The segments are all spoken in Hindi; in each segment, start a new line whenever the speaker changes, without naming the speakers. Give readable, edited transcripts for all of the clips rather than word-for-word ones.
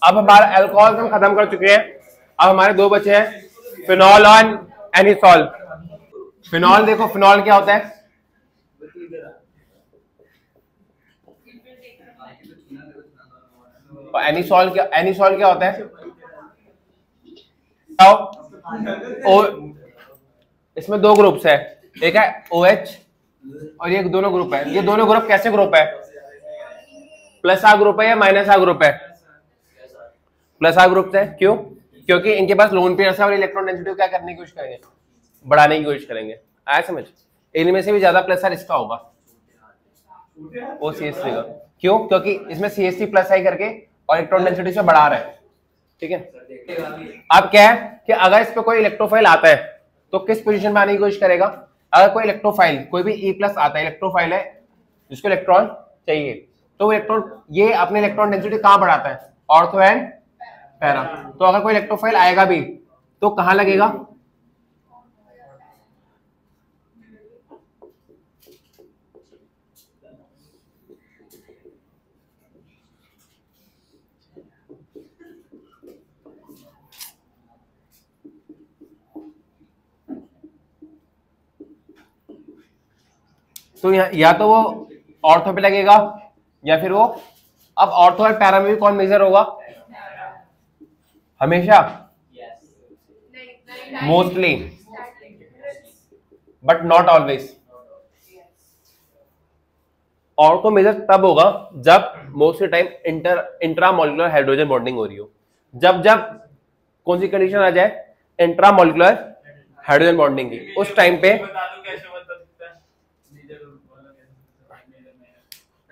अब हमारा अल्कोहल हम खत्म कर चुके हैं, अब हमारे दो बचे हैं, फिनॉल और एनिसॉल। फिनॉल देखो, फिनॉल क्या होता है? और एनिसॉल क्या होता है? ओ, इसमें दो ग्रुप्स है, एक है OH और ये दोनों ग्रुप है। ये दोनों ग्रुप कैसे ग्रुप है? प्लस आ ग्रुप है या माइनस आ ग्रुप है? प्लस आ ग्रुप है। क्यों? क्योंकि इनके पास लोन पेयर है और इलेक्ट्रॉन डेंसिटी क्या करने की कोशिश करेंगे? बढ़ाने की कोशिश करेंगे। आया समझ? इनमें से भी ज्यादा प्लस आर इसका होगा, वो CH3 का। क्यों? क्योंकि इसमें CH3 प्लस आई करके और इलेक्ट्रॉन डेंसिटी से बढ़ा रहा है। ठीक है। अब क्या है कि अगर इस पे कोई इलेक्ट्रोफाइल आता है तो किस पोजीशन में आने की कोशिश करेगा? अगर कोई इलेक्ट्रोफाइल, कोई भी E+ आता है, इलेक्ट्रोफाइल है जिसको इलेक्ट्रॉन चाहिए, तो इलेक्ट्रॉन ये अपने इलेक्ट्रॉन डेंसिटी कहां बढ़ाता है? Ortho and para. तो अगर कोई इलेक्ट्रोफाइल आएगा भी तो कहां लगेगा? तो या तो वो ऑर्थो पे लगेगा या फिर वो, अब ऑर्थो और पैरा में भी कौन मेजर होगा? हमेशा, mostly, but not always. Ortho major तब होगा जब most time intramolecular hydrogen bonding हो रही हो। जब जब कौन सी कंडीशन आ जाए? इंट्रामोलिकुलर हाइड्रोजन बॉन्डिंग की, उस टाइम पे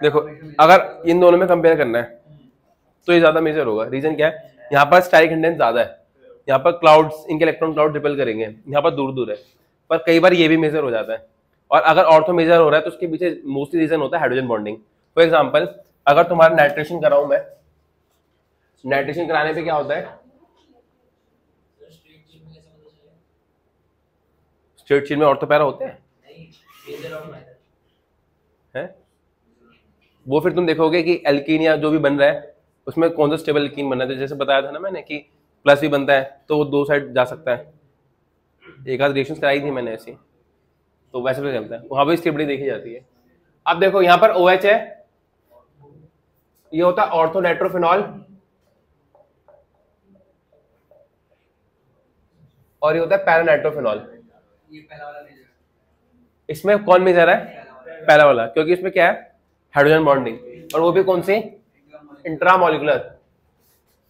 देखो, अगर इन दोनों में कंपेयर करना है तो ये ज्यादा मेजर होगा। रीजन क्या है? यहाँ पर स्टाइरिक इंडेंस ज्यादा है, यहाँ पर क्लाउड्स, इनके इलेक्ट्रॉन क्लाउड रिपेल करेंगे, यहाँ पर दूर दूर है, पर कई बार ये भी मेजर हो जाता है। और अगर ऑर्थो मेजर हो रहा है तो उसके पीछे मोस्टली रीजन होता है हाइड्रोजन बॉन्डिंग। फॉर एग्जाम्पल, अगर तुम्हारा नाइट्रेशन कराऊं मैं, नाइट्रेशन कराने पे क्या होता है? स्ट्रेट चेन में ऑर्थो पैरा होते हैं हैं? वो फिर तुम देखोगे कि एल्कीन या जो भी बन रहा है उसमें कौन सा स्टेबल एल्कीन बनना है। जैसे बताया था ना मैंने कि प्लस भी बनता है तो वो दो साइड जा सकता है। एक आध रिएक्शन कराई थी मैंने ऐसी, तो वैसे भी चलता है, वहां पर स्टेबिलिटी देखी जाती है। अब देखो यहाँ पर OH है, ये होता है ऑर्थो नाइट्रोफिनॉल, और ये होता है पैरा नाइट्रोफिनॉल। इसमें कौन मेजर है? पहला वाला, क्योंकि इसमें क्या है? हाइड्रोजन बॉन्डिंग, और वो भी कौन सी? Intramolecular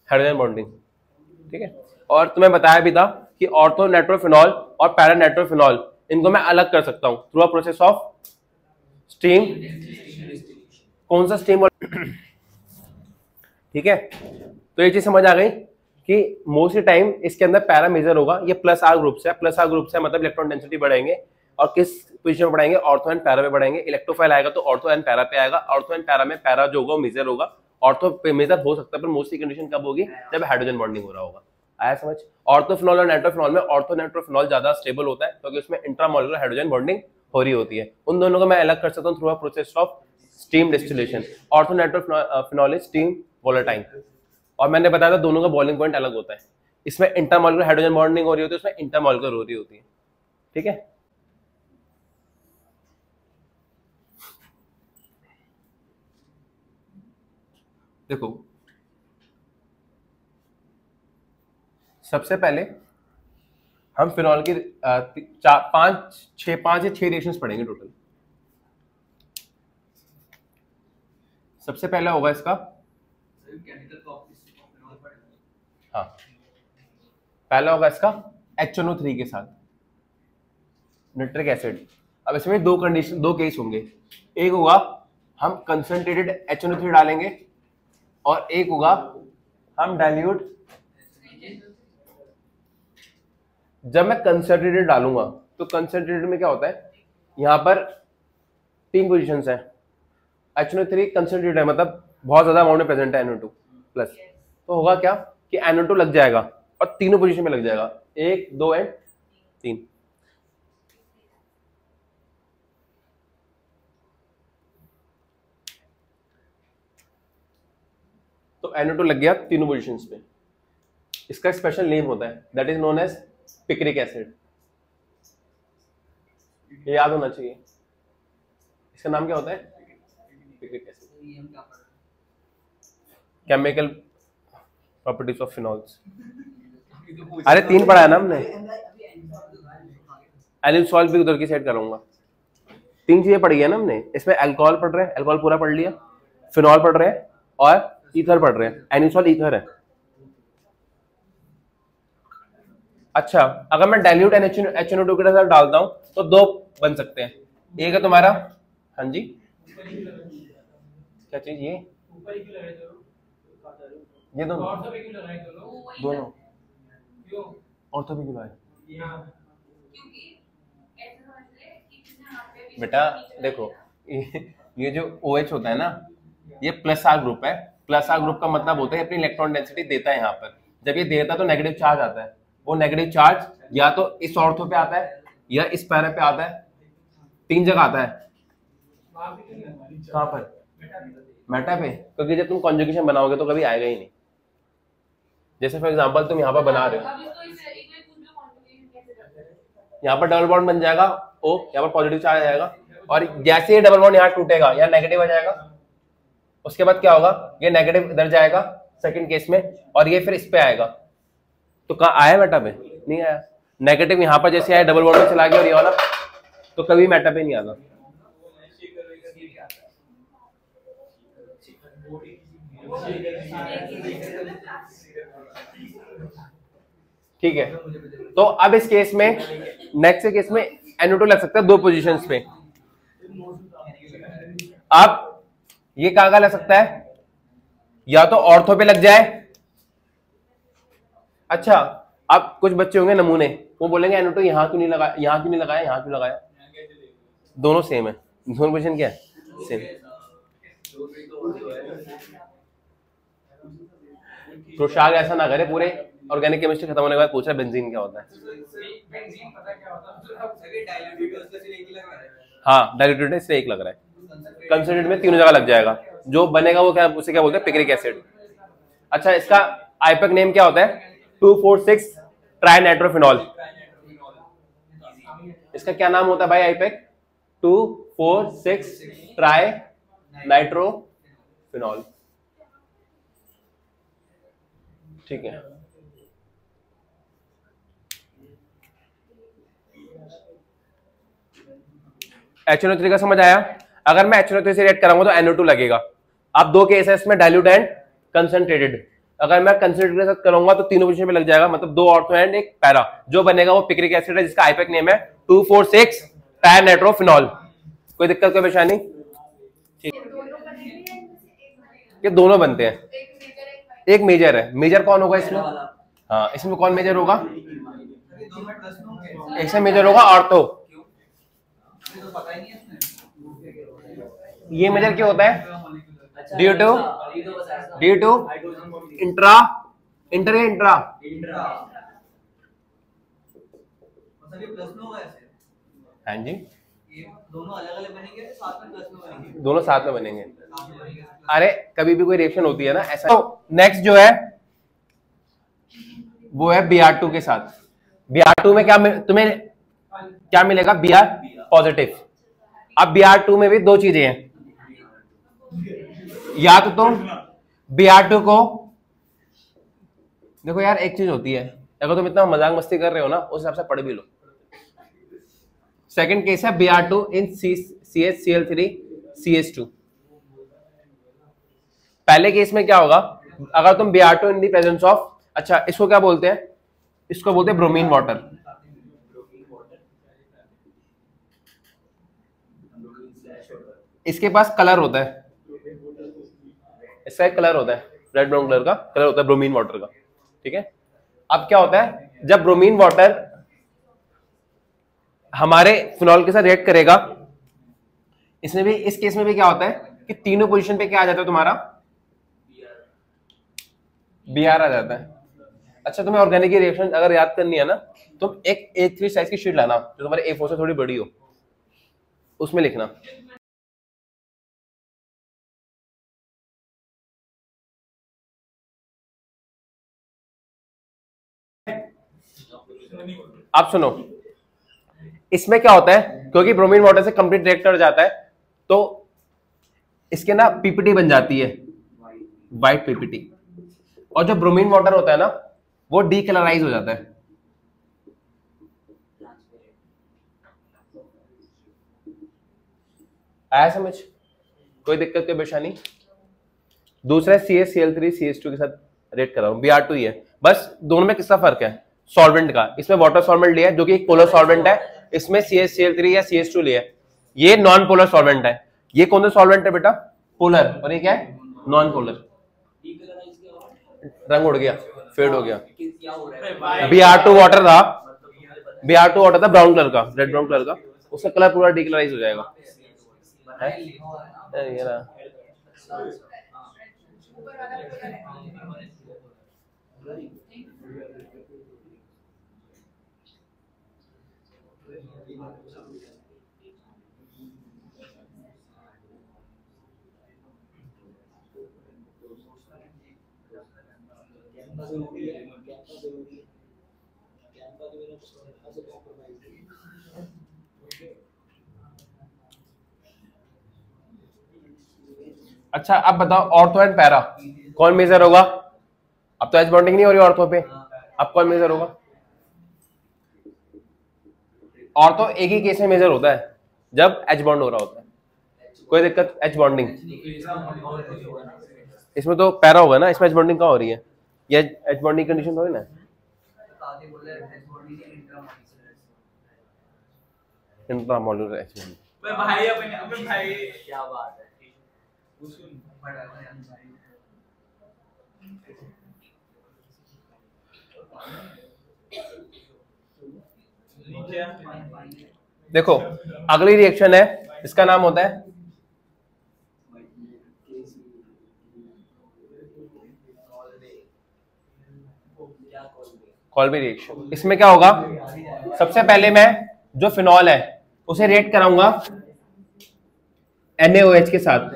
hydrogen bonding. ठीक है। और तुम्हें बताया भी था कि ऑर्थो नाइट्रोफिनॉल और पैरा नाइट्रोफिनॉल, इनको मैं अलग कर सकता हूं through a process of steam. कौन सा स्टीम? ठीक है। तो ये चीज समझ आ गई कि मोस्टली टाइम इसके अंदर पैरा मेजर होगा। ये प्लस आर ग्रुप से, प्लस आर ग्रुप से मतलब इलेक्ट्रॉन डेंसिटी बढ़ाएंगे, और किस पोजीशन में बढ़ाएंगे? ऑर्थो एंड पैरा में बढ़ाएंगे। इलेक्ट्रोफाइल आएगा तो ऑर्थो एंड पैरा पे आएगा। ऑर्थो एंड पैरा में पैरा जो होगा वो मेजर होगा, ऑर्थो पे मेजर हो सकता है, पर मोस्टली कंडीशन कब होगी? जब हाइड्रोजन बॉन्डिंग हो रहा होगा। आया समझ? ऑर्थोफिनॉल और नाइट्रोफिनॉल में ऑर्थो नाइट्रोफिनॉल ज्यादा स्टेबल होता है क्योंकि उसमें इंट्रामोलुलर हाइड्रोजन बॉन्डिंग हो रही होती है। उन दोनों को मैं अलग कर सकता हूं through a process of steam distillation. Ortho nitrophenol is steam volatile, और मैंने बताया था दोनों का बॉइलिंग पॉइंट अलग होता है। इसमें इंटरमोलिकुलर हाइड्रोजन बॉन्डिंग हो रही होती है, उसमें इंटरमोलिकुलर हो रही होती है। ठीक है। देखो, सबसे पहले हम फिनॉल की पांच या छह रिएक्शंस पढ़ेंगे टोटल। सबसे पहला होगा इसका, हाँ, पहला होगा इसका HNO3 के साथ नाइट्रिक एसिड। अब इसमें दो कंडीशन, दो केस होंगे। एक होगा हम कंसंट्रेटेड HNO3 डालेंगे, और एक होगा हम डाइल्यूट। जब मैं कंसंट्रेटेड डालूंगा तो कंसंट्रेटेड में क्या होता है? यहां पर तीन पोजीशंस हैं। HNO3 कंसंट्रेटेड है, मतलब बहुत ज्यादा अमाउंट में प्रेजेंट है NO2 प्लस, तो होगा क्या कि NO2 लग जाएगा और तीनों पोजीशन में लग जाएगा, 1 2 एंड 3। तो तो NO2 लग गया तीनों पोजीशंस पे। इसका स्पेशल नेम होता है, that is known as picric acid. ये याद होना चाहिए, इसका नाम क्या होता है? Picric acid. Chemical properties of phenols. अरे 3 पढ़ा है ना हमने। एलिल सॉल्ट भी उधर की साइड करूंगा। 3 चीजें पढ़ी है ना हमने, इसमें अल्कोहल पढ़ रहे हैं, अल्कोहल पूरा पढ़ लिया, फिनॉल पढ़ रहे हैं और ईथर पढ़ रहे हैं। एनिसॉल ईथर है। अच्छा, अगर मैं डाइल्यूट HNO2 के साथ डालता हूं तो 2 बन सकते हैं। एक है तुम्हारा, हाँ जी, क्या चीज ये दोनों ऑर्थो पे क्यों लगाए? बेटा देखो, ये जो OH होता है ना, ये प्लस R ग्रुप है। प्लस R ग्रुप का मतलब होता है अपनी इलेक्ट्रॉन डेंसिटी देता है यहाँ पर। जब ये देता है तो नेगेटिव चार्ज आता है। वो नेगेटिव चार्ज या तो इस ऑर्थो पे आता है या इस पैरा पे आता है, 3 जगह आता है। कहाँ पर? मेटा पे, क्योंकि जब तुम कॉन्जुगेशन बनाओगे तो कभी आएगा ही नहीं। जैसे फॉर एग्जांपल तुम यहाँ पर बना रहे हो, यहाँ पर डबल बॉन्ड बन जाएगा O, यहाँ पर पॉजिटिव चार्ज आ जाएगा, और जैसे ही डबल बॉन्ड यहाँ टूटेगा यहाँ नेगेटिव आ जाएगा। उसके बाद क्या होगा, ये नेगेटिव इधर जाएगा सेकंड केस में, और ये फिर इस पे आएगा। तो कहाँ आया मेटा पे? नहीं आया। नेगेटिव यहाँ पर जैसे आया डबल बॉन्ड में चला गया और ये वाला, तो कभी मेटा पे नहीं आता। ठीक है, तो अब इस केस में, नेक्स्ट केस में NO2 लग सकता है 2 पोजीशंस पे। अब ये कहाँ लग सकता है? या तो ऑर्थो पे लग जाए। अच्छा, अब कुछ बच्चे होंगे नमूने, वो बोलेंगे NO2 यहाँ क्यों नहीं लगाया, यहाँ क्यों नहीं लगाया, यहाँ क्यों लगाया? दोनों सेम है। दोनों पोजीशन क्या है? सेम। तो शायद ऐसा ना करे, पूरे ऑर्गेनिक केमिस्ट्री खत्म होने के बाद पूछ रहा बेंजीन क्या होता है। हाँ, डाइल्यूटेड इससे 1 लग रहा है, कंसंट्रेटेड में 3 जगह लग जाएगा। जो बनेगा वो क्या, उसे क्या बोलते हैं? Picric acid. अच्छा, इसका आईपैक नेम क्या होता है? 2,4,6 ट्राइनाइट्रोफिनॉल। इसका क्या नाम होता है भाई आईपैक? 2,4,6 ट्राइनाइट्रोफिनॉल। ठीक है, HNO3 का समझ आया? अगर मैं HNO3 से रिएक्ट कराऊंगा तो NO2 लगेगा। अब 2 केस है इसमें, डाइल्यूट एंड कंसंट्रेटेड। अगर मैं कंसंट्रेटेड के साथ करूंगा तो तीनों पोजीशन पे लग जाएगा, मतलब 2 ऑर्थो एंड 1 पैरा। जो बनेगा वो पिक्रिक एसिड है, जिसका आईपैक नेम है 2,4,6 ट्राइनाइट्रोफिनॉल। कोई दिक्कत, कोई परेशानी? ये दोनों बनते हैं, एक मेजर है। मेजर कौन होगा इसमें? हाँ, इसमें कौन मेजर होगा? इसमें मेजर होगा ऑर्थो। ये मेजर क्यों होता है? ड्यू टू इंट्रा हाँ जी, दोनों अलग अलग बनेंगे, दोनों साथ में बनेंगे। अरे कभी भी कोई रिएक्शन होती है ना ऐसा। तो नेक्स्ट जो है वो है Br2 के साथ। Br2 में क्या तुम्हें क्या मिलेगा? Br positive. अब Br2 में भी 2 चीजें हैं, या तो तुम Br2 को देखो यार, एक चीज होती है, अगर तुम इतना मजाक मस्ती कर रहे हो ना, उस हिसाब से पढ़ भी लो। सेकंड केस है Br2 इन CH Cl3 पहले केस में क्या होगा? अगर तुम Br2 in the presence of, अच्छा इसको क्या बोलते हैं? इसको बोलते हैं ब्रोमीन वाटर। इसके पास कलर होता है, इसका एक कलर होता है, रेड ब्राउन कलर का कलर होता है ब्रोमीन वाटर का। ठीक है, अब क्या होता है, जब ब्रोमीन वाटर हमारे फिनॉल के साथ रिएक्ट करेगा, इसमें भी, इस केस में भी क्या होता है कि तीनों पोजीशन पे क्या आ जाता है तुम्हारा? Br आ जाता है। अच्छा, तुम्हें ऑर्गेनिक की रिएक्शन अगर याद करनी है ना, तुम एक A3 साइज की शीट लाना जो तुम्हारे A4 से थोड़ी बड़ी हो, उसमें लिखना। आप सुनो, इसमें क्या होता है, क्योंकि ब्रोमीन वाटर से कंप्लीट रिएक्टर जाता है तो इसके ना पीपीटी बन जाती है, वाइट पीपीटी, और जो ब्रोमीन वाटर होता है ना वो डीकलराइज हो जाता है। आया समझ? कोई दिक्कत कोई परेशानी? दूसरा CaCl3 CH2 के साथ रेट कर रहा हूं, Br2 ही है, बस दोनों में किसका फर्क है? सॉल्वेंट का। इसमें वाटर सॉल्वेंट लिया है जो कि एक पोलर सॉल्वेंट है, इसमें CaCl3 या CH2 लिया है, ये नॉन पोलर सॉल्वेंट है। ये कौन सा सॉल्वेंट है बेटा? पोलर, और ये क्या है? Non polar. रंग उड़ गया, फेड हो गया। Br2 वाटर था, Br2 वाटर था ब्राउन कलर का, रेड ब्राउन कलर का, उसका कलर पूरा डीकलराइज हो जाएगा। ये ना अच्छा, अब बताओ ऑर्थो एंड पैरा कौन मेजर होगा? अब तो एच बॉन्डिंग नहीं हो रही ऑर्थो पे, अब कौन मेजर होगा? ऑर्थो एक ही केस में मेजर होता है जब एच बॉन्ड हो रहा होता है। कोई दिक्कत? एच बॉन्डिंग इसमें तो पैरा होगा ना, इसमें एच बॉन्डिंग कहाँ हो रही है? ये एच बॉन्डिंग कंडीशन तो है ना, इंट्रामोलुलर एच बॉन्डिंग।
भाई अपने भाई क्या बात है,
देखो अगली रिएक्शन है, इसका नाम होता है कॉल्बी रिएक्शन। इसमें क्या होगा? सबसे पहले मैं जो फिनॉल है उसे रिएक्ट कराऊंगा NaOH के साथ।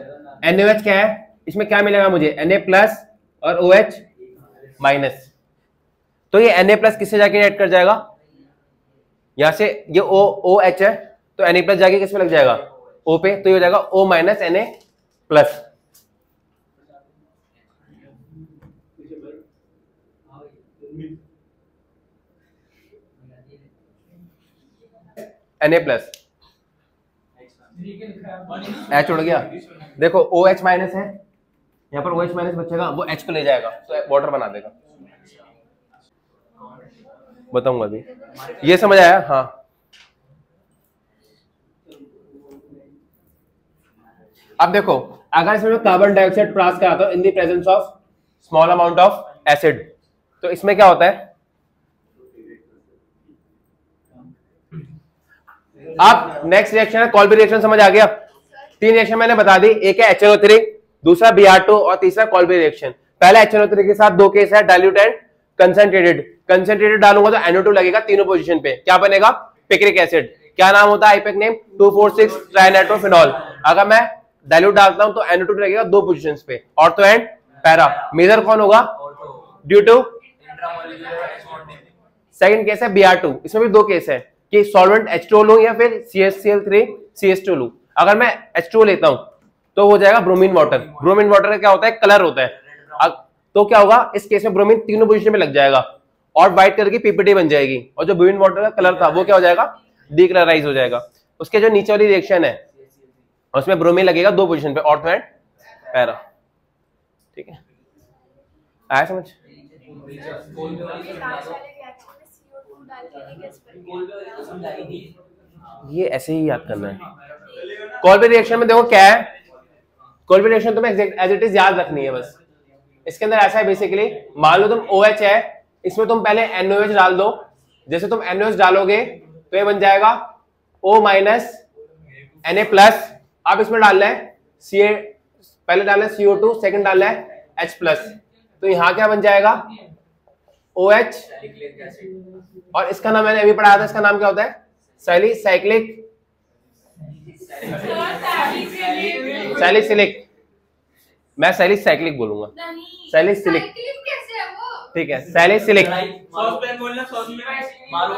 NaOH क्या है? इसमें क्या मिलेगा मुझे? Na+ और OH-। तो ये Na+ किससे जाके रिएक्ट कर जाएगा? यहां से ये OH है तो Na+ जाके किस पे लग जाएगा? O पे, तो ये हो जाएगा O- Na+। Na+, H उड़ गया, देखो OH- है, यहाँ पर OH- बचेगा, वो H को ले जाएगा तो वाटर बना देगा। बताऊंगा अभी, ये समझ आया? हाँ, अब देखो अगर इसमें कार्बन डाइऑक्साइड पास कराता हूं in the presence of small amount of acid, तो इसमें क्या होता है? अब नेक्स्ट रिएक्शन है कॉल्बी रिएक्शन, समझ आ गया? 3 रिएक्शन मैंने बता दी, एक है HNO3, दूसरा Br2 और तीसरा कॉल्बी रिएक्शन। पहले HNO3 के साथ 2 केस है, डाइल्यूट एंड कंसंट्रेटेड। कंसंट्रेटेड डालूंगा तो NO2 लगेगा तीनों पोजीशन पे, क्या बनेगा? Picric acid. क्या नाम होता है? IUPAC name 2,4,6 trinitrophenol. अगर मैं डाइल्यूट डालता हूं तो NO2 लगेगा 2 पोजीशंस पे, ऑर्थो एंड पैरा। मेजर कौन होगा? ड्यू टू सेकंड केस है Br2। इसमें भी 2 केस है कि सॉल्वेंट H2O लूं या फिर CaCl3 CH2 लूं। अगर मैं H2O लेता हूं तो हो जाएगा ब्रोमीन वाटर। ब्रोमीन वाटर का क्या होता है? कलर होता है। तो क्या होगा? इस केस में ब्रोमीन तीनों पोजीशन में लग जाएगा और व्हाइट कलर की पीपीटी बन जाएगी, और जो ब्रोमीन वाटर का कलर था वो क्या हो जाएगा? डीकलराइज हो जाएगा। उसके जो नीचे वाली रिएक्शन है उसमें ब्रोमीन लगेगा 2 पोजीशन पे, ऑर्थो एंड पैरा। ठीक है, आया समझ? ये ऐसे ही याद करना है। कॉल्बी रिएक्शन में देखो क्या है, कॉल्बी रिएक्शन तुम्हें एज इट इज याद रखनी है बस। इसके अंदर ऐसा है बेसिकली, मान लो तुम OH है, इसमें तुम पहले NaOH डाल दो। जैसे तुम NaOH डालोगे तो ये बन जाएगा O- Na+। आप इसमें डालना है पहले डालना है CO2, सेकंड डालना है H+। तो यहां क्या बन जाएगा? OH, और इसका नाम मैंने अभी पढ़ाया था, इसका नाम क्या होता है? Salicylic salicylic. मैं सैलिसाइक्लिक बोलूंगा, सैलिसिलिक। ठीक है, सैलिसिलिक।
सॉस पेन बोलना, सॉस में मारो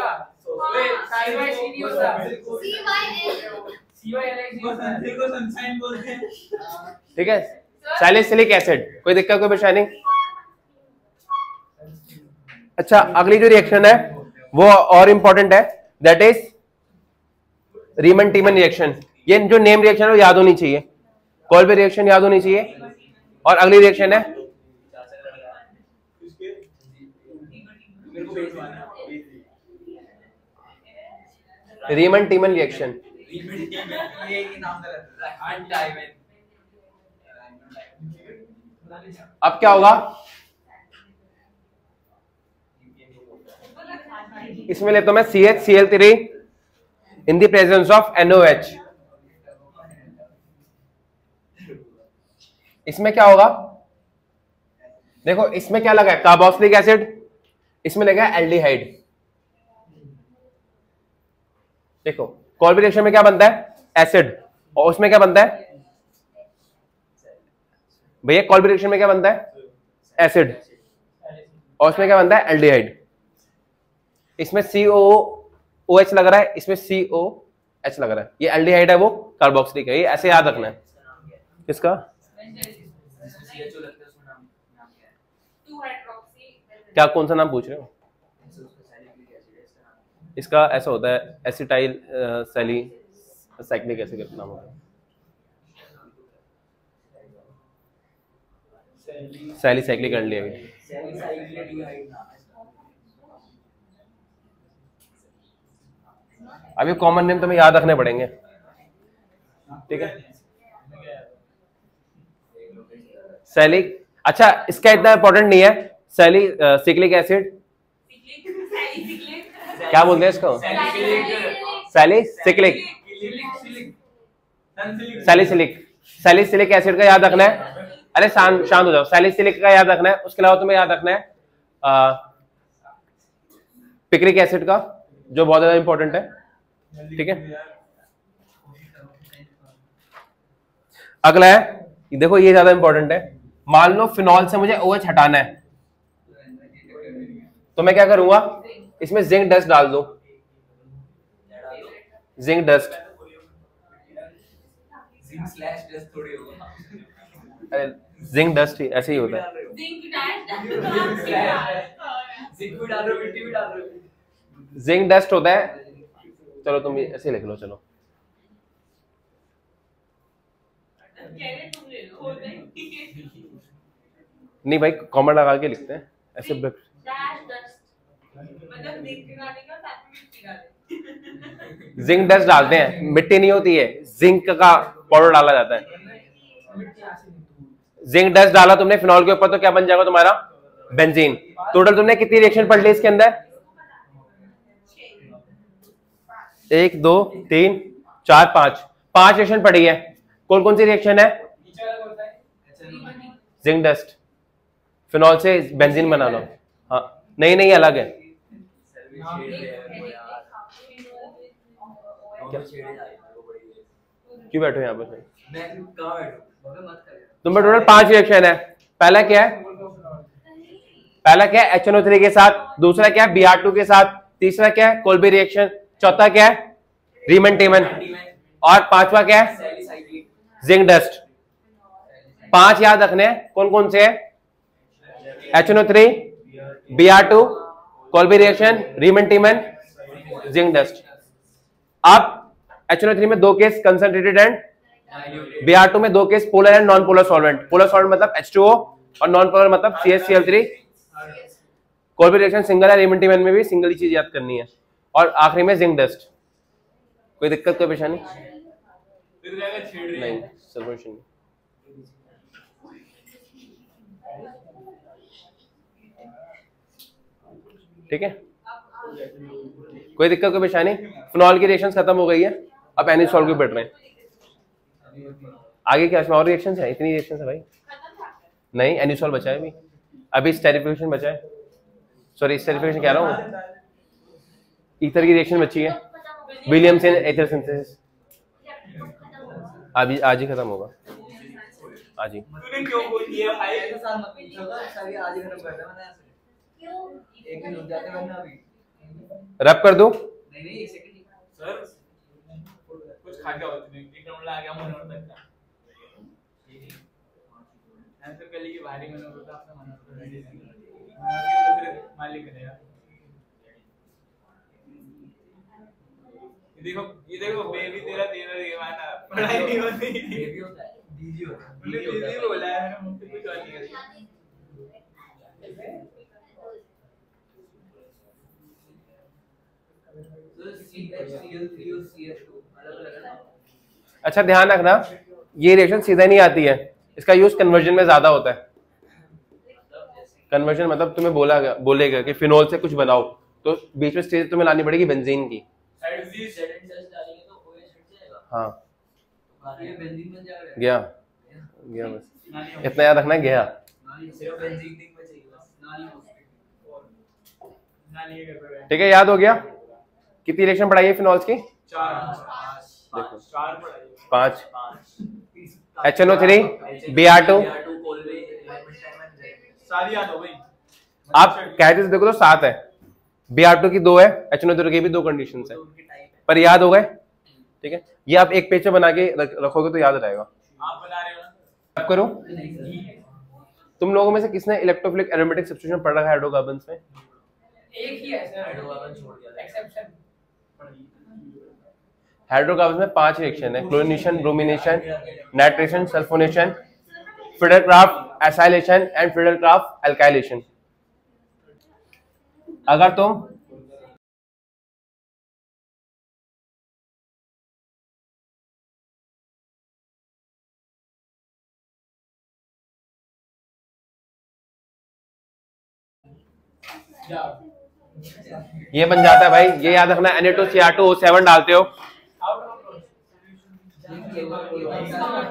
देखो सनशाइन बोलते हैं।
ठीक है, सैलिसिलिक एसिड। कोई दिक्कत, कोई परेशानी? अच्छा, अगली जो रिएक्शन है वो और इंपॉर्टेंट है, दैट इज रीमन टीमन रिएक्शन। ये जो नेम रिएक्शन है वो याद होनी चाहिए, कोल्बे रिएक्शन याद होनी चाहिए। और अगली रिएक्शन है रीमन टीमन रिएक्शन। अब क्या होगा, इसमें लेता हूं मैं CHCl3 in the presence of NOH। इसमें क्या होगा, देखो इसमें क्या लगा है, कार्बोक्सिलिक एसिड, इसमें लगा है एल्डिहाइड। देखो कोल्बे रिएक्शन में क्या बनता है, एसिड, और उसमें क्या बनता है भैया, कोल्बे रिएक्शन में क्या बनता है, एसिड, और उसमें क्या बनता है, एल्डिहाइड। इसमें COOH लग रहा है, इसमें COH लग रहा है, ये एल्डिहाइड है, वो कार्बोक्सिलिक है, ये ऐसे याद रखना है। किसका क्या, कौन सा नाम पूछ रहे हो? इसका ऐसा होता है एसिटाइल सैलिसाइक्लिक एसिड नाम होता है, सैलिसाइक्लिक एल्डिहाइड। अभी कॉमन नेम तुम्हें याद रखने पड़ेंगे, ठीक है। सैलिक, अच्छा इसका इतना इंपॉर्टेंट नहीं है, सैलिसिलिक एसिड क्या बोलते हैं इसको, सैलिसिलिक, सैलिसिलिक एसिड का याद रखना है। अरे शांत हो जाओ, सैलिसिलिक का याद रखना है। उसके अलावा तुम्हें याद रखना है पिक्रिक एसिड का, जो बहुत ज्यादा इंपॉर्टेंट है, ठीक है। अगला है, देखो ये ज्यादा इंपॉर्टेंट है। मान लो फिनॉल से मुझे OH हटाना है, तो मैं क्या करूंगा, इसमें जिंक डस्ट डाल दो, जिंक डस्ट। अरे जिंक डस्ट ही ऐसे ही होता है, जिंक डस्ट होता है। चलो तुम ऐसे लिख लो, चलो नहीं भाई, कॉमन लगा के लिखते हैं ऐसे। जिंक डस्ट डालते हैं, मिट्टी नहीं होती है, जिंक का पाउडर डाला जाता है। जिंक डस्ट डाला तुमने फिनॉल के ऊपर, तो क्या बन जाएगा तुम्हारा, बेंजीन। टोटल तुमने कितनी रिएक्शन पढ़ ली इसके अंदर, 1 2 3 4 5 रिएक्शन पढ़ी है। कौन कौन सी रिएक्शन है, जिंक डस्ट, फिनॉल से बेंजीन बना लो। हाँ नहीं अलग है। क्यों बैठो यहाँ पर, तुम्हें टोटल 5 रिएक्शन है। पहला क्या है, HNO3 के साथ, दूसरा क्या है Br2 के साथ, तीसरा क्या है कोल्बे रिएक्शन, चौथा क्या है रीमन टीमन, और पांचवा क्या है जिंक डस्ट। 5 याद रखने हैं, कौन कौन से है, HNO3, Br2, Kolbe reaction, रीमन टीमन, zinc dust. अब HNO3 में 2 केस कंसंट्रेटेड एंड Br2 में 2 case polar and non polar solvent. Polar solvent मतलब H2O और नॉन पोलर मतलब CHCl3। कोल्बे रिएक्शन सिंगल है, रीमन टीमन में भी सिंगल ही चीज याद करनी है। और आखिरी में जिंक डस्ट। कोई दिक्कत, कोई परेशानी नहीं, सॉल्यूशन। ठीक है, कोई दिक्कत, कोई परेशानी। फिनॉल की रिएक्शंस खत्म हो गई है, अब एनिसॉल के बैठ रहे हैं। आगे क्या इसमें और रिएक्शंस है, इतनी रिएक्शंस है भाई, नहीं एनिसॉल बचा है अभी स्टेरिफिकेशन बचा है, सॉरी स्टेरिफिकेशन कह रहा हूँ, ईथर की रिएक्शन बची है, विलियमसन एथर सिंथेसिस। अभी आज ही खत्म होगा, आज ही।
तूने क्यों बोल दिया भाई,
रब कर दूं?
सर कुछ खा गया होता है, एक राउंड आ गया मन होता है ऐसे कल की भारी मन होता है, आपने मन होता है दूसरे मालिक करेगा। ये देखो बेबी तेरा देना दीवाना पढ़ाई नहीं होती, बेबी होता है, दीदी होता है, दीदी बोला है मैंने, मुझसे कुछ और नहीं करी।
अच्छा ध्यान रखना, ये रिएक्शन सीधा नहीं आती है, इसका यूज कन्वर्जन में ज्यादा होता है। कन्वर्जन मतलब तुम्हें बोलेगा कि फिनोल से कुछ बनाओ, तो बीच में स्टेज तुम्हें लानी पड़ेगी बेंजीन की। हाँ गया बस इतना याद रखना, गया। ठीक है, याद हो गया? कितनी रिएक्शन पढ़ाई है फिनॉल्स की? 5 HNO3 Br2
सारी याद हो गई।
आप कहते देखो तो 7 है, Br2 की 2 है, HNO3 की भी 2 कंडीशन है, पर याद हो गए? ठीक है, ये आप एक पेज पे बना के रखोगे तो याद रहेगा।
आप बना रहे हो ना?
अब करो। तुम लोगों में से किसने इलेक्ट्रोफिलिक एरोमेटिक सब्स्टिट्यूशन पढ़ रखा है हाइड्रोकार्बन्स में?
एक ही है सर, हाइड्रोकार्बन छोड़ दिया, एक्सेप्शन।
हाइड्रोकार्बन्स में 5 रिएक्शन है, chlorination, bromination, nitration, sulphonation, Friedel Crafts acylation and Friedel Crafts alkylation. अगर तुम ये बन जाता है भाई, ये याद रखना, Na2Cr2O7 डालते हो।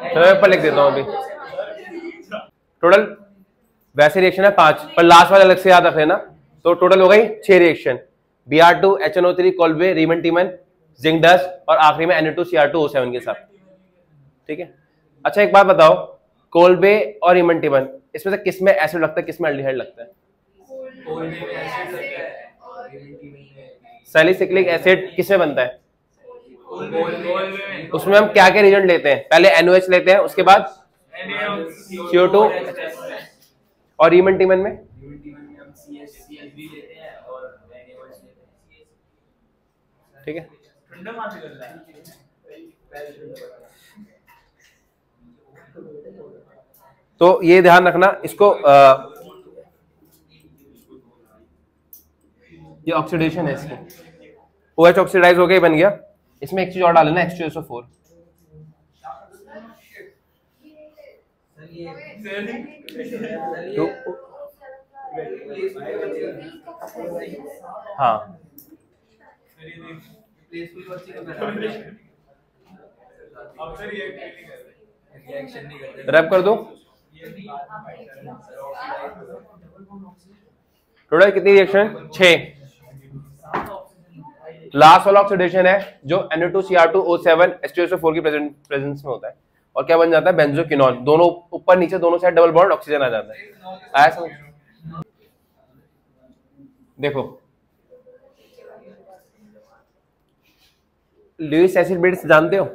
तो मैं ऊपर लिख देता हूँ अभी। टोटल वैसे रिएक्शन है 5, पर लास्ट वाला अलग से याद रख लेना। तो टोटल हो गई 6 reaction, Br2 HNO3 Kolbe रीमन टीमन zinc dust और आखिरी में Na2Cr2O7 के साथ। ठीक है, अच्छा एक बात बताओ, कोल्बे और रीमन टीमन इसमें से किस में एसिड लगता है, किस में एल्डिहाइड लगता है? सैलिसिलिक एसिड किस में बनता है? उसमें हम क्या क्या रिएजेंट लेते हैं? पहले NOH लेते हैं, उसके बाद CO2, और रीमन टीमन में ठीक है। तो ये ध्यान रखना इसको, ये ऑक्सीडेशन है इसकी, OH ऑक्सीडाइज हो गया, बन गया। इसमें एक चीज और डालना, H2SO4। हाँ रैप कर दो। टोटल कितनी रिएक्शन? 6। लास्ट वाला ऑक्सीडेशन है जो Na2Cr2O7 H2SO4 की प्रेजेंस में होता है, और क्या बन जाता है? बेंजोक्विनोन। दोनों ऊपर नीचे दोनों साइड डबल बॉन्ड ऑक्सीजन आ जाता है। आया समझ? देखो लुईस एसिड बेस जानते हो?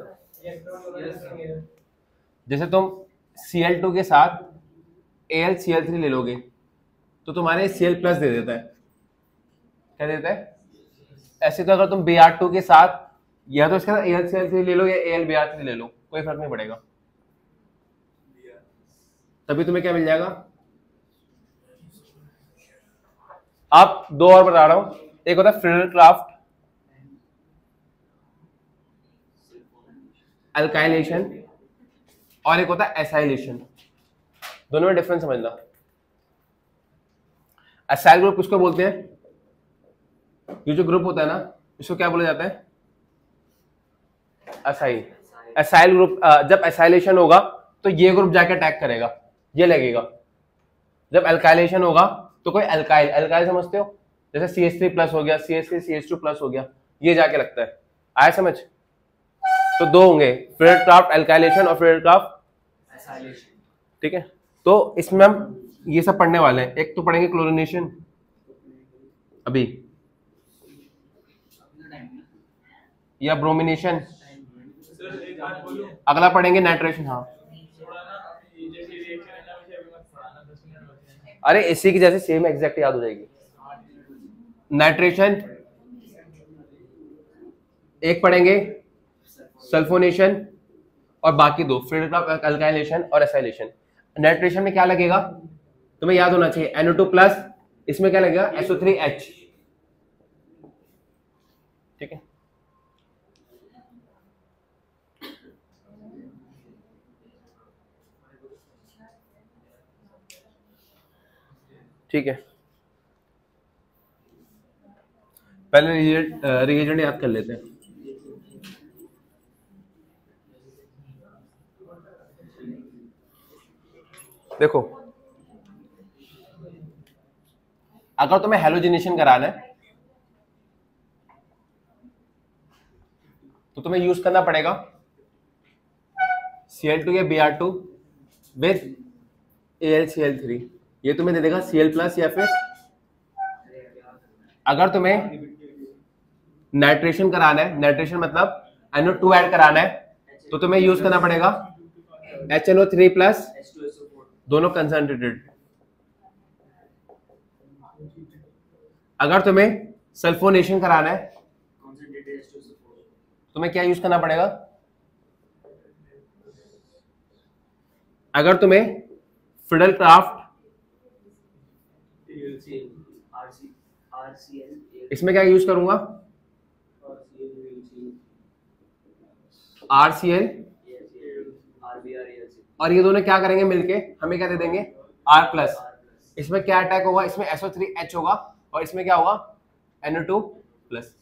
जैसे तुम Cl2 के साथ AlCl3 ले लोगे तो तुम्हारे Cl प्लस दे देता है। क्या देता है? ऐसे तो अगर तुम Br2 के साथ या तो इसके साथ AlCl3 ले लो या AlBr3 ले लो, कोई फर्क नहीं पड़ेगा, तभी तुम्हें क्या मिल जाएगा? आप 2 और बता रहा हूं, एक होता है फ्रिडलक्राफ्ट एल्काइलेशन और एक होता है एसाइलेशन। दोनों में डिफरेंस समझना। एसाइल ग्रुप किसको बोलते हैं? ये जो ग्रुप होता है ना, इसको क्या बोला जाता है? एसाइल। एसाइल ग्रुप जब एसाइलेशन होगा तो ये ग्रुप जाके अटैक करेगा, ये लगेगा। जब एल्काइलेशन होगा तो कोई एल्काइल, एल्काइल समझते हो? जैसे CH3 प्लस हो गया, CH3 CH2 प्लस हो गया, ये जाके लगता है। आया समझ? तो 2 होंगे, फ्रिडलक्राफ्ट एल्काइलेशन और फ्रिडलक्राफ्ट एसाइलेशन। ठीक है, तो इसमें हम ये सब पढ़ने वाले हैं। एक तो पढ़ेंगे क्लोरीनेशन, अभी, या ब्रोमिनेशन,
सर एक बात बोलूं,
अगला पढ़ेंगे नाइट्रेशन। हाँ
थोड़ा ना ये जैसे रिएक्शन है ना, मुझे अभी मत पढ़ाना, 10 मिनट बचे हैं।
अरे इसी की जैसे सेम एग्जैक्ट याद हो जाएगी। नाइट्रेशन एक पढ़ेंगे, सल्फोनेशन, और बाकी दो फिर अल्काइलेशन और एसाइलेशन। नाइट्रेशन में क्या लगेगा तुम्हें याद होना चाहिए, NO2 प्लस, इसमें क्या लगेगा SO3H। ठीक है, ठीक है, पहले रिएजेंट याद कर लेते हैं। देखो अगर तुम्हें हेलोजिनेशन कराना है तो तुम्हें यूज करना पड़ेगा Cl2 या Br2 विद AlCl3। ये तुम्हें दे देगा Cl प्लस, या फिर अगर तुम्हें नाइट्रेशन कराना है, नाइट्रेशन मतलब NO2 ऐड कराना है, तो तुम्हें यूज करना पड़ेगा HNO3 प्लस, दोनों कंसंट्रेटेड। अगर तुम्हें सल्फोनेशन कराना है तुम्हें क्या यूज करना पड़ेगा, अगर तुम्हें फिडेलक्राफ्ट, इसमें क्या यूज करूंगा RCl, और ये दोनों क्या करेंगे मिलके हमें क्या दे देंगे R प्लस। इसमें क्या अटैक होगा, इसमें SO3H होगा और इसमें क्या होगा NO2 प्लस,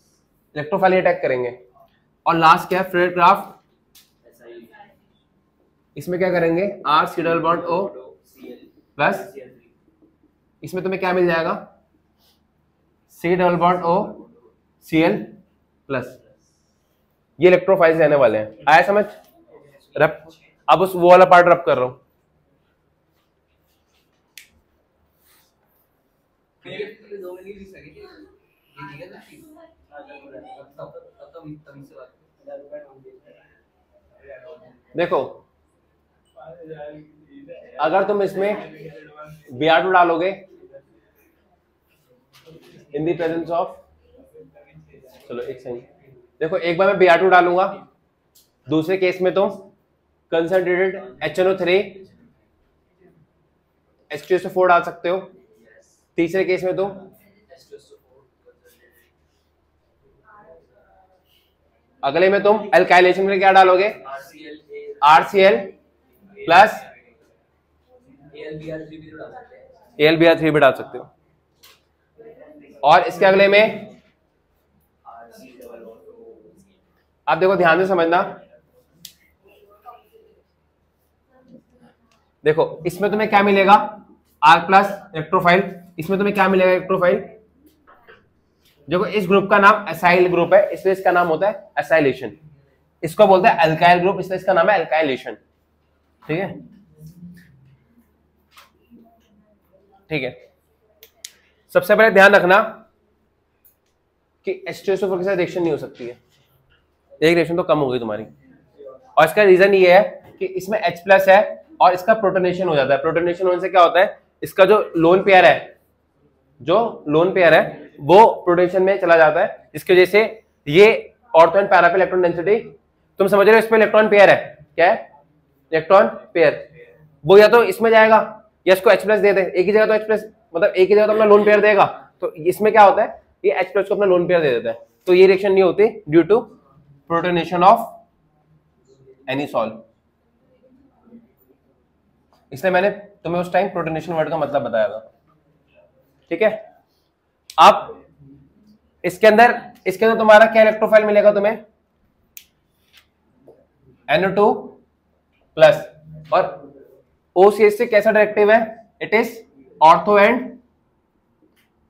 इलेक्ट्रोफाइल अटैक करेंगे। और लास्ट क्या है फिडेलक्राफ्ट, इसमें क्या करेंगे R C double bond O plus, इसमें तुम्हें क्या मिल जाएगा C double bond O Cl plus. ये इलेक्ट्रोफाइल्स रहने वाले हैं, आया समझ। रब अब उस वो वाला पार्ट रब कर रहा हूं। देखो अगर तुम इसमें Br2 डालोगे इन द प्रेजेंस ऑफ, चलो एक सेकंड, देखो एक बार मैं Br2 डालूंगा, दूसरे केस में तो कंसंट्रेटेड HNO3 H2SO4 डाल सकते हो, तीसरे केस में तो अगले में तुम अल्काइलेशन में क्या डालोगे RCl प्लस AlBr3 भी डाल सकते हो, और इसके अगले में आप देखो ध्यान से समझना, देखो इसमें तुम्हें क्या मिलेगा R प्लस इलेक्ट्रोफाइल, इसमें तुम्हें क्या मिलेगा इलेक्ट्रोफाइल। देखो इस ग्रुप का नाम एसाइल ग्रुप है, इसलिए इसका नाम होता है एसाइलेशन। इसको बोलते हैं अल्काइल ग्रुप, इसलिए इसका नाम है अल्काइलेशन। ठीक है, ठीक है। सबसे पहले ध्यान रखना कि H2SO4 के साथ रिएक्शन नहीं हो सकती है, एक रिएक्शन तो कम हो गई तुम्हारी, और इसका रीजन ये है कि इसमें H प्लस है और इसका प्रोटोनेशन हो जाता है। प्रोटोनेशन होने से क्या होता है, इसका जो लोन पेयर है, जो लोन पेयर है वो प्रोटोनेशन में चला जाता है, जिसकी वजह से ये ऑर्थो एंड पैरा पे इलेक्ट्रॉन डेंसिटी, तुम समझ रहे हो, इसमें इलेक्ट्रॉन पेयर है, क्या है इलेक्ट्रॉन पेयर, वो या तो इसमें जाएगा या इसको H प्लस दे दे, एक ही जगह तो H प्लस मतलब एक ही जगह तो अपना लोन पेयर देगा, तो इसमें क्या होता है ये H प्लस को अपना लोन पेयर दे देता है, तो ये रिएक्शन नहीं होती due to protonation of anisole. इसलिए मैंने तुम्हें उस टाइम प्रोटोनेशन वर्ड का मतलब बताया था। ठीक है, अब इसके अंदर तुम्हारा क्या इलेक्ट्रोफाइल मिलेगा तुम्हें NO2 प्लस, और OCH से कैसा डायरेक्टिव है, it is ortho and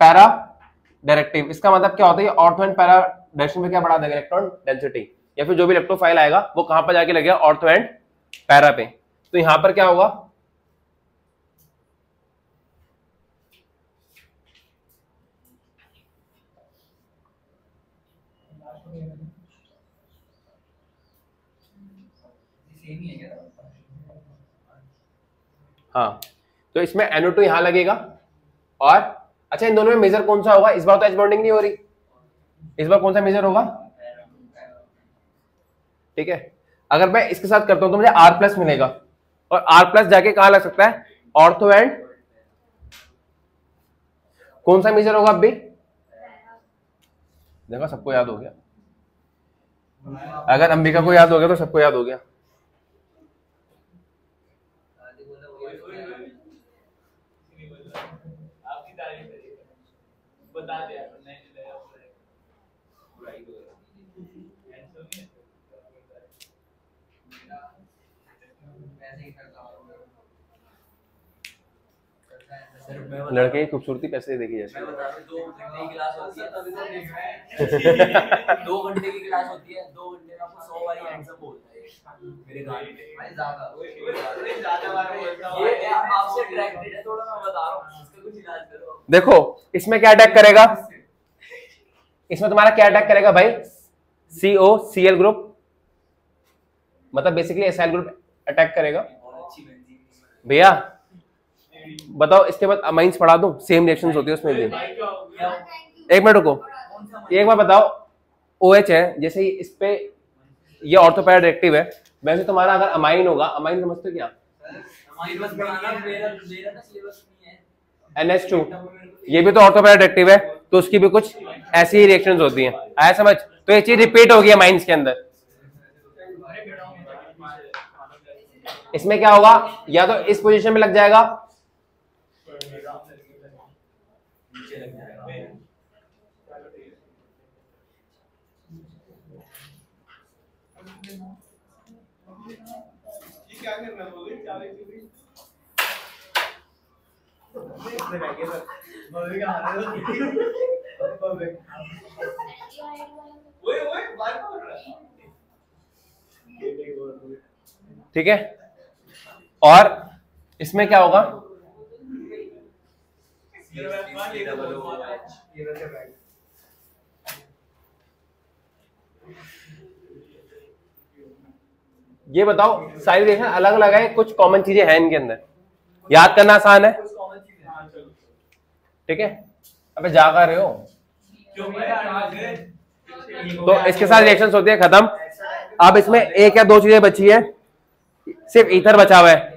para directive. इसका मतलब क्या होता है, ऑर्थो एंड पैरा डायरेक्शन में क्या बढ़ा देगा इलेक्ट्रॉन डेंसिटी, या फिर जो भी इलेक्ट्रोफाइल आएगा वो कहां पर जाके लगेगा ऑर्थो एंड पैरा पे। तो यहां पर क्या होगा, हाँ, तो इसमें NO2 यहां लगेगा। और अच्छा, इन दोनों में मेजर कौन सा होगा? इस बार तो एच बॉन्डिंग नहीं हो रही, इस बार कौन सा मेजर होगा? ठीक है, अगर मैं इसके साथ करता हूं तो मुझे R प्लस मिलेगा, और R प्लस जाके कहां लग सकता है? ऑर्थो एंड कौन सा मेजर होगा? अब भी देखो, सबको याद हो गया। अगर अंबिका को याद हो गया तो सबको याद हो गया।
आपकी तारीफ करिए, बता दे यार, नहीं
लड़के की खूबसूरती पैसे देखी जैसे।
मैं बता दूं, 2 घंटे की क्लास होती है, तभी तो देख रहे हैं। 2 घंटे की क्लास होती है, 2 घंटे में आपको 100 बार आंसर बोलता है मेरे गाल पे। भाई ज्यादा बार बोलता हूं, ये आपसे डायरेक्टेड है, थोड़ा मैं बता रहा हूं, इसका कुछ इलाज करो।
देखो इसमें क्या अटैक करेगा, इसमें तुम्हारा क्या अटैक करेगा भाई? COCl ग्रुप, मतलब बेसिकली एसाइल ग्रुप अटैक करेगा। भैया बताओ, इसके बाद अमाइंस पढ़ा दूं, सेम रिएक्शंस होती है उसमें भी। एक मिनट रुको, एक बार बताओ, OH है, जैसे इस पे ये ऑर्थोपैरा डायरेक्टिव है, वैसे तुम्हारा अगर अमाइन होगा, अमाइन समझते हो क्या?
अमाइन बस बनाना, मेरा ना सिलेबस नहीं है।
NH2, ये भी तो ऑर्थोपैरा डायरेक्टिव है, तो उसकी भी कुछ ऐसी ही रिएक्शंस होती हैं, आया समझ? तो ये चीज रिपीट होगी अमाइंस के अंदर। इसमें क्या होगा, या तो इस पोजीशन में लग जाएगा,
क्या करना बोले, क्या
ठीक है। और इसमें क्या होगा? ये बताओ, सारी रिएक्शन अलग अलग है, कुछ कॉमन चीजें हैं इनके अंदर, याद करना आसान है। ठीक है, अबे जा कर रहे हो? तो इसके साथ रिएक्शंस होती है खत्म। अब इसमें एक या दो चीजें बची है, सिर्फ ईथर बचा हुआ है,